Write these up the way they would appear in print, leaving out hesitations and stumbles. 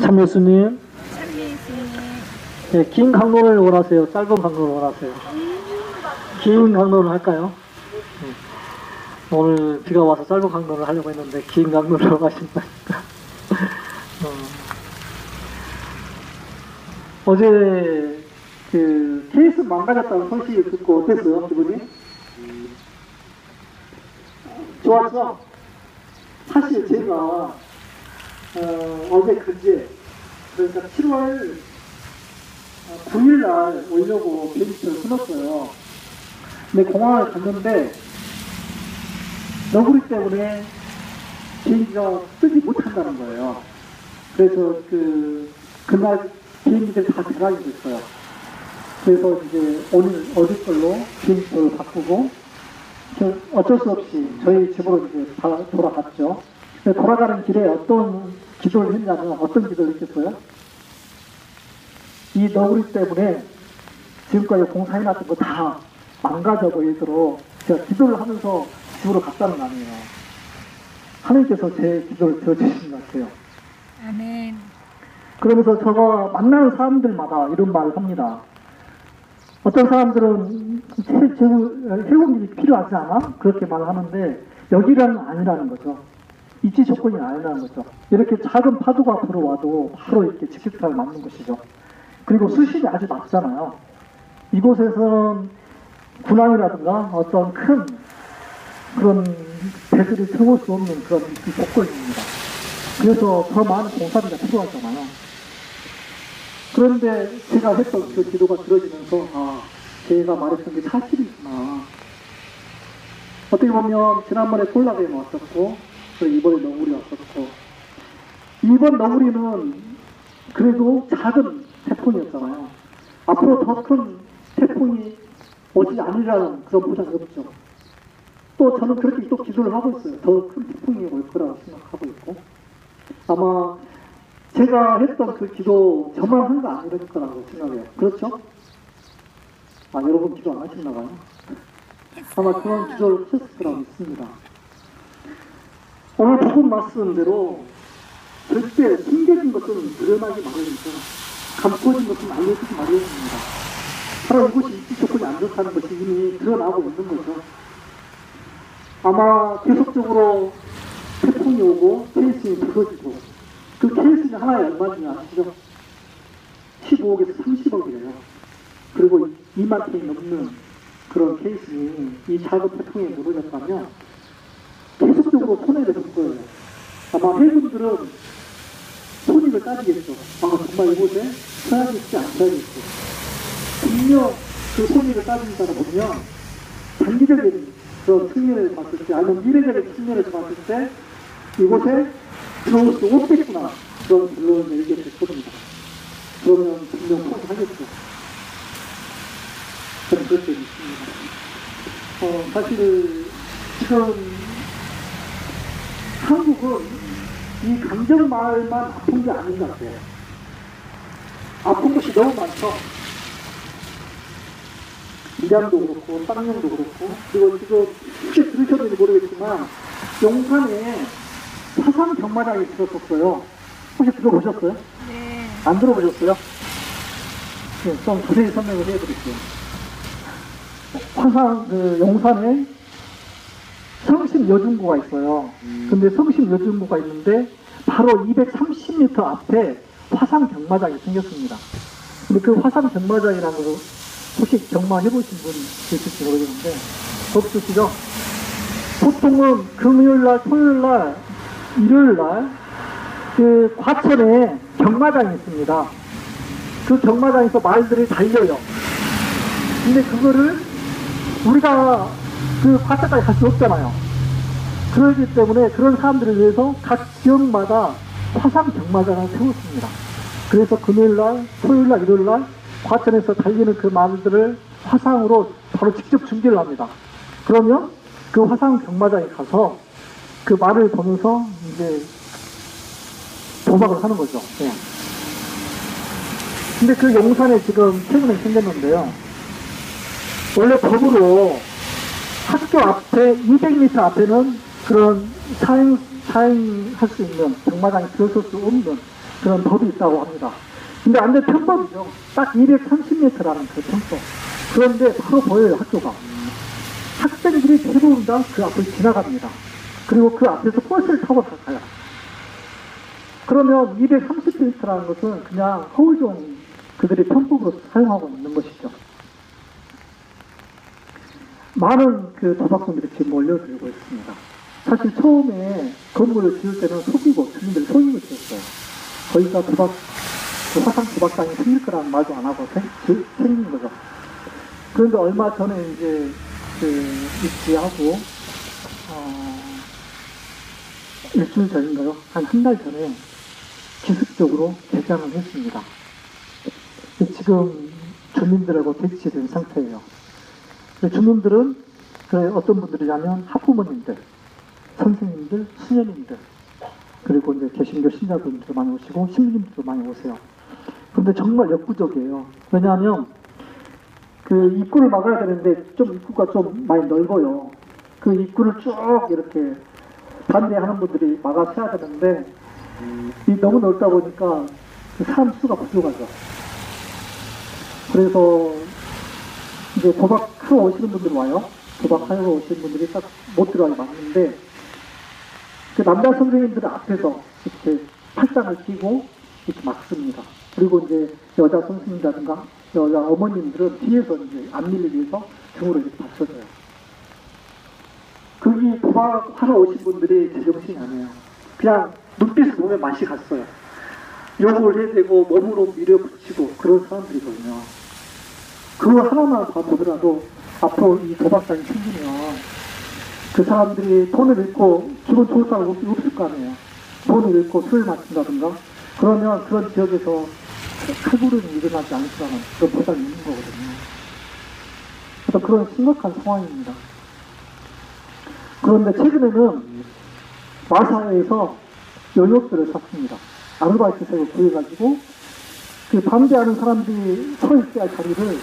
참 예수님. 네, 긴 강론을 원하세요? 짧은 강론을 원하세요? 긴 강론을 할까요? 네. 오늘 비가 와서 짧은 강론을 하려고 했는데 긴 강론을 원하신다니까. 어제 그 케이스 망가졌다는 소식을 듣고 어땠어요, 기분이? 좋았죠? 사실 제가 어제 그제 그러니까 7월 9일날 오려고 비행기표를 끊었어요. 근데 공항을 갔는데 너구리 때문에 비행기가 뜨지 못한다는 거예요. 그래서 그날 비행기들이 다 대란이 됐어요. 그래서 이제 오늘 어제 걸로 비행기표를 바꾸고 어쩔 수 없이 저희 집으로 이제 돌아갔죠. 돌아가는 길에 어떤 기도를 했냐면 어떤 기도를 했겠어요? 이 너구리 때문에 지금까지 공사해놨던 거 다 망가져 버리도록 제가 기도를 하면서 집으로 갔다는 거 아니에요. 하나님께서 제 기도를 들어주신 것 같아요. 아멘. 그러면서 제가 만나는 사람들마다 이런 말을 합니다. 어떤 사람들은 해운길이 필요하지 않아? 그렇게 말을 하는데 여기는 아니라는 거죠. 입지 조건이 아니라는 거죠. 이렇게 작은 파도가 불어와도 바로 이렇게 직격탄을 맞는 것이죠. 그리고 수심이 아주 낮잖아요. 이곳에서는 군함이라든가 어떤 큰 그런 배들이 들어올 수 없는 그런 조건입니다. 그래서 더 많은 공사비가 필요하잖아요. 그런데 제가 했던 그 기도가 들어지면서 제가 말했던 게 사실이구나. 어떻게 보면 지난번에 콜라겐 왔었고 이번에 너구리 왔었고 이번 너구리는 그래도 작은 태풍이었잖아요. 앞으로 더 큰 태풍이 오지 않으리라는 그런 보장이 없죠. 또 저는 그렇게 또 기도를 하고 있어요. 더 큰 태풍이 올 거라고 생각하고 있고 아마 제가 했던 그 기도 저만 한 거 아닐 거라고 생각해요. 그렇죠? 여러분 기도 안 하셨나 봐요. 아마 그런 기도를 하셨을 거라고 믿습니다. 오늘 복음 말씀대로 절대 숨겨진 것은 드러나기 마련이죠. 감춰진 것은 알려지기 마련입니다. 바로 이곳이 입지 조건이 안 좋다는 것이 이미 드러나고 있는 거죠. 아마 계속적으로 태풍이 오고 케이슨이 부서지고 그 케이슨이 하나에 얼마인지 아시죠? 15억에서 30억이래요. 그리고 2만 톤이 넘는 그런 케이슨이 이 작은 태풍에 무너졌다면 계속적으로 손해를 볼 거예요. 아마 해군들은 손익을 따지겠죠. 정말 이곳에 써야겠지 안 써야겠지. 분명 그 손익을 따진다고 보면 단기적인 그런 측면에서 봤을 때 아니면 미래적인 측면에서 봤을 때 이곳에 들어올 수 없겠구나 그런 결론을 내리게 될 겁니다. 그러면 분명 포기하겠죠. 저는 그렇게 믿습니다. 사실 지금 한국은 이 강정마을만 아픈 게 아닌 것 같아요. 아픈 것이 너무 많죠. 밀양도 그렇고 쌍용도 그렇고 그리고 지금 혹시 들으셨는지 모르겠지만 용산에 화산 경마장이 들었었어요. 혹시 들어보셨어요? 네. 안 들어보셨어요? 네, 좀 자세히 설명을 해드릴게요. 화산 용산에 성심여중구가 있어요. 근데 성심여중구가 있는데 바로 230m 앞에 화산 경마장이 생겼습니다. 근데 그 화산 경마장이라는 거 혹시 경마해보신 분 계실지 모르겠는데 없으시죠? 보통은 금요일날, 토요일날, 일요일날 그 과천에 경마장이 있습니다. 그 경마장에서 말들이 달려요. 근데 그거를 우리가 그 과천까지 갈 수 없잖아요. 그렇기 때문에 그런 사람들을 위해서 각 지역마다 화상 경마장을 세웠습니다. 그래서 금요일날, 토요일날, 일요일날 과천에서 달리는 그 말들을 화상으로 바로 직접 중계를 합니다. 그러면 그 화상 경마장에 가서 그 말을 보면서 이제 도박을 하는 거죠. 네. 근데 그 용산에 지금 최근에 생겼는데요. 원래 법으로 학교 앞에 200m 앞에는 그런 사행할 수 있는 경마장에 들어설 수 없는 그런 법이 있다고 합니다. 근데 완전 편법이죠. 딱 230m라는 그 편법. 그런데 바로 보여요, 학교가. 학생들이 대부분 다 그 앞을 지나갑니다. 그리고 그 앞에서 버스를 타고 가요. 그러면 230m라는 것은 그냥 허울종 그들이 편법으로 사용하고 있는 것이죠. 많은 그 도박꾼들이 지금 몰려들고 있습니다. 사실 처음에 건물을 지을 때는 속이고, 주민들이 속이고 지었어요. 거기가 그 화상 도박장이 생길 거라는 말도 안 하고 생긴 거죠. 그런데 얼마 전에 이제 입지하고, 일주일 전인가요? 한 달 전에 기습적으로 개장을 했습니다. 지금 주민들하고 대치된 상태예요. 주민들은 어떤 분들이냐면 학부모님들, 선생님들, 수녀님들, 그리고 이제 개신교 신자분들도 많이 오시고 신부님들도 많이 오세요. 그런데 정말 역부족이에요. 왜냐하면 그 입구를 막아야 되는데 좀 입구가 좀 많이 넓어요. 그 입구를 쭉 이렇게 반대하는 분들이 막아서야 되는데 너무 넓다 보니까 사람 수가 부족하죠. 그래서 이제 도박하러 오시는 분들 와요. 도박하러 오시는 분들이 딱 못 들어가게 막는데 그 남자 선생님들은 앞에서 이렇게 팔짱을 끼고 이렇게 막습니다. 그리고 이제 여자 선생님이라든가 여자 어머님들은 뒤에서 이제 안 밀리기 위해서 등으로 이렇게 받쳐줘요. 거기 도박하러 오신 분들이 제정신이 아니에요. 그냥 눈빛을 보면 맛이 갔어요. 욕을 해대고 몸으로 밀어붙이고 그런 사람들이거든요. 그거 하나만 봐보더라도 앞으로 이 도박장이 생기면 그 사람들이 돈을 잃고 기분 좋을 사람 없을 거 아니에요. 돈을 잃고 술을 마신다든가 그러면 그런 지역에서 칼부림이 일어나지 않을 거라는 그런 보장이 있는 거거든요. 그래서 그런 심각한 상황입니다. 그런데 최근에는 마사회에서 연옥들을 샀습니다. 아르바이트생을 구해가지고 그 반대하는 사람들이 서 있어야 할 자리를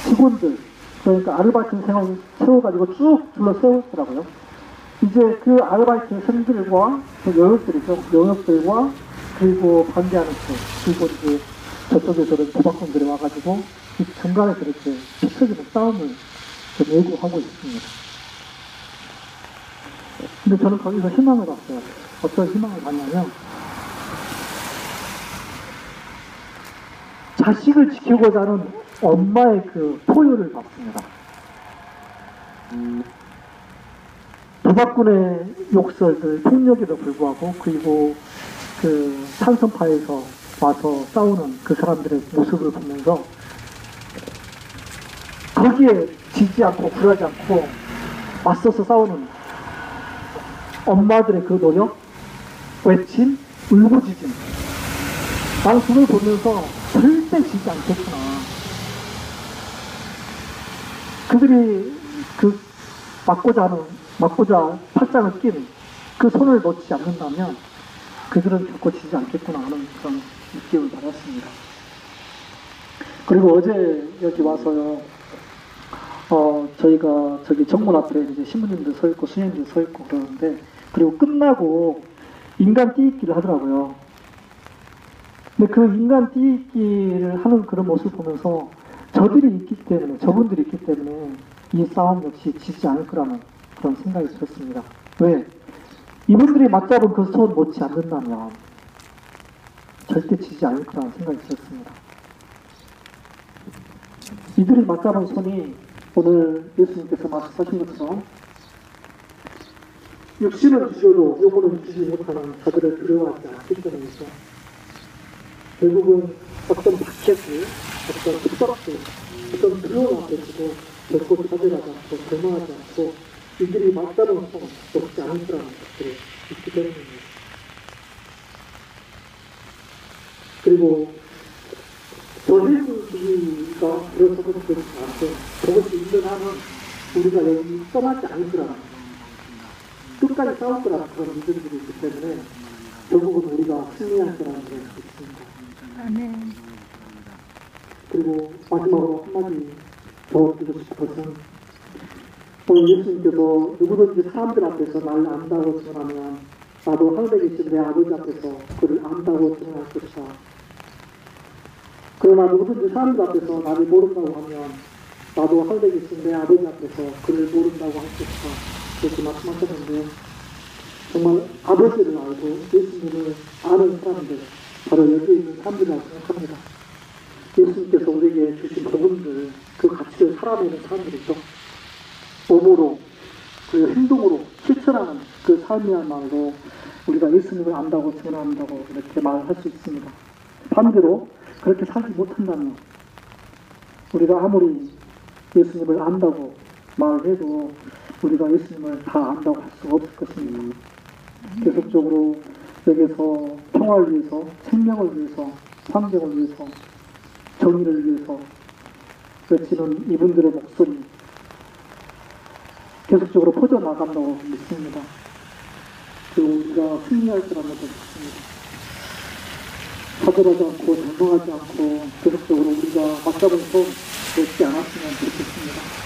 직원들, 그러니까 아르바이트생을 세워가지고 쭉 둘러 세웠더라고요. 이제 그 아르바이트생들과 그 영역들과 그리고 반대하는 쪽, 그리고 이제 저쪽에서는 도박꾼들이 와가지고 이 중간에서 이렇게 피처지는 싸움을 예고하고 있습니다. 근데 저는 거기서 희망을 봤어요. 어떤 희망을 봤냐면 자식을 지키고자 하는 엄마의 그 포효를 봤습니다. 도박꾼의 욕설들, 폭력에도 불구하고 그리고 그 산성파에서 와서 싸우는 그 사람들의 모습을 보면서 거기에 지지 않고 굴하지 않고 맞서서 싸우는 엄마들의 그 노력, 외침, 울부짖음. 나는 그걸 보면서 절대 지지 않겠구나. 그들이 그 막고자 팔짱을 낀 그 손을 놓지 않는다면 그들은 결코 지지 않겠구나 하는 그런 느낌을 받았습니다. 그리고 어제 여기 와서요, 저희가 저기 정문 앞에 이제 신부님들 서 있고 수녀님들 서 있고 그러는데, 그리고 끝나고 인간 띠익기를 하더라고요. 근데 그 인간 띠익기를 하는 그런 모습을 보면서 저분들이 있기 때문에 이 싸움 역시 지지 않을 거라는 그런 생각이 들었습니다. 왜? 이분들이 맞잡은 그 손 놓지 않는다면 절대 지지 않을 거라는 생각이 들었습니다. 이들이 맞잡은 손이 오늘 예수님께서 말씀하신 것처럼 육신을 주셔도 영혼을 주지 못하는 자들을 두려워하지 않기 때문이죠. 결국은 어떤 박해들, 어떤 특박들, 어떤 두려움 앞에서도 결코 좌절하지 않고 절망하지 않고 이들이 맞다는 손 놓지 않을 거라는 것들이 있기 때문입니다. 그리고 저해수기가 들어서서 그렇지 않고 그것이 있는 한은 우리가 여기 떠나지 않을 거라는, 끝까지 싸울 거라는 그런 믿음들이 있기 때문에 결국은 우리가 승리할 거라는 것이 있습니다. 아멘. 그리고 마지막으로 한마디 더 드리고 싶어서, 오늘 예수님께서 누구든지 사람들 앞에서 나를 안다고 증언하면 나도 하늘에 계신 내 아버지 앞에서 그를 안다고 증언할 것이다. 그러나 누구든지 사람들 앞에서 나를 모른다고 하면 나도 하늘에 계신 내 아버지 앞에서 그를 모른다고 할 것이다. 그렇게 말씀하셨는데 정말 아버지를 알고 예수님을 아는 사람들, 바로 여기 있는 사람들이라고 생각합니다. 예수님께서 우리에게 주신 복음들, 그 가치를 살아내는 사람들이죠. 몸으로, 그리고 행동으로 실천하는 그 삶이야말로 우리가 예수님을 안다고 증언한다고 이렇게 말할 수 있습니다. 반대로 그렇게 살지 못한다면 우리가 아무리 예수님을 안다고 말해도 우리가 예수님을 다 안다고 할 수가 없을 것입니다. 계속적으로 여기서 평화를 위해서, 생명을 위해서, 환경을 위해서, 정의를 위해서 외치는 이분들의 목소리 계속적으로 퍼져나간다고 믿습니다. 그리고 우리가 승리할 거라는 것도 믿습니다. 좌절하지 않고 절망하지 않고 계속적으로 우리가 맞잡은 손 놓지 않았으면 좋겠습니다.